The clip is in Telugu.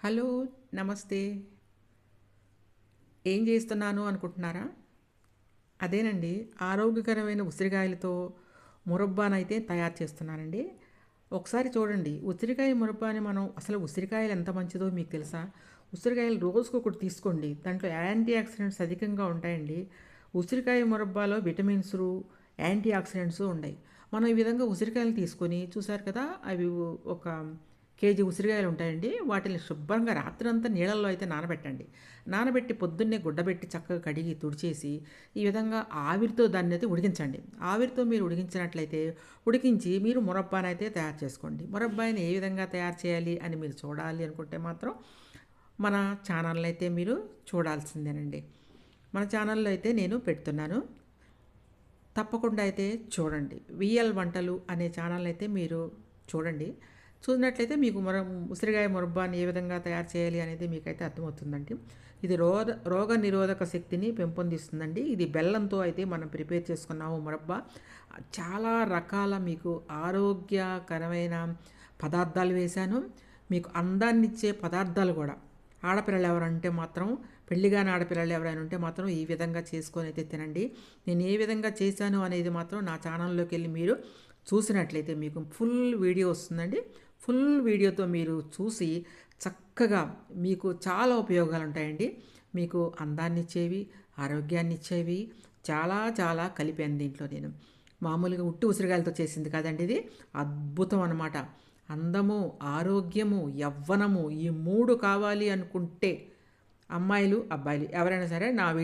హలో, నమస్తే. ఏం చేస్తున్నాను అనుకుంటున్నారా? అదేనండి, ఆరోగ్యకరమైన ఉసిరికాయలతో మురబ్బానైతే తయారు చేస్తున్నానండి. ఒకసారి చూడండి, ఉసిరికాయ మురబ్బాని మనం అసలు ఉసిరికాయలు ఎంత మంచిదో మీకు తెలుసా? ఉసిరికాయలు రోజుకొకటి తీసుకోండి. దాంట్లో యాంటీ ఆక్సిడెంట్స్ అధికంగా ఉంటాయండి. ఉసిరికాయ మురబ్బాలో విటమిన్సు, యాంటీ ఆక్సిడెంట్స్ ఉన్నాయి. మనం ఈ విధంగా ఉసిరికాయలు తీసుకొని చూసారు కదా, అవి ఒక కేజీ ఉసిరికాయలు ఉంటాయండి. వాటిని శుభ్రంగా రాత్రంతా నీళ్ళల్లో అయితే నానబెట్టండి. నానబెట్టి పొద్దున్నే గుడ్డబెట్టి చక్కగా కడిగి తుడిచేసి ఈ విధంగా ఆవిరితో దాన్ని అయితే ఉడికించండి. ఆవిరితో మీరు ఉడికించినట్లయితే ఉడికించి మీరు మురబ్బానైతే తయారు చేసుకోండి. మురబ్బాయిని ఏ విధంగా తయారు చేయాలి అని మీరు చూడాలి అనుకుంటే మాత్రం మన ఛానల్ అయితే మీరు చూడాల్సిందేనండి. మన ఛానల్లో అయితే నేను పెడుతున్నాను. తప్పకుండా అయితే చూడండి. విఎల్ వంటలు అనే ఛానల్ అయితే మీరు చూడండి. చూసినట్లయితే మీకు ఉసిరికాయ మురబ్బాని ఏ విధంగా తయారు చేయాలి అనేది మీకైతే అర్థమవుతుందండి. ఇది రోగ నిరోధక శక్తిని పెంపొందిస్తుందండి. ఇది బెల్లంతో అయితే మనం ప్రిపేర్ చేసుకున్నాము మురబ్బా. చాలా రకాల మీకు ఆరోగ్యకరమైన పదార్థాలు వేశాను. మీకు అందాన్నిచ్చే పదార్థాలు కూడా. ఆడపిల్లలు ఎవరంటే మాత్రం, పెళ్లిగాని ఆడపిల్లలు ఎవరైనా ఉంటే మాత్రం ఈ విధంగా చేసుకొని అయితే తినండి. నేను ఏ విధంగా చేశాను అనేది మాత్రం నా ఛానల్లోకి వెళ్ళి మీరు చూసినట్లయితే మీకు ఫుల్ వీడియో వస్తుందండి. ఫుల్ వీడియోతో మీరు చూసి చక్కగా మీకు చాలా ఉపయోగాలు ఉంటాయండి. మీకు అందాన్ని ఇచ్చేవి, ఆరోగ్యాన్ని ఇచ్చేవి చాలా చాలా కలిపాను దీంట్లో నేను. మామూలుగా ఉట్టి ఉసిరికాయలతో చేసింది కాదండి ఇది. అద్భుతం అన్నమాట. అందము, ఆరోగ్యము, యవ్వనము ఈ మూడు కావాలి అనుకుంటే అమ్మాయిలు, అబ్బాయిలు ఎవరైనా సరే నా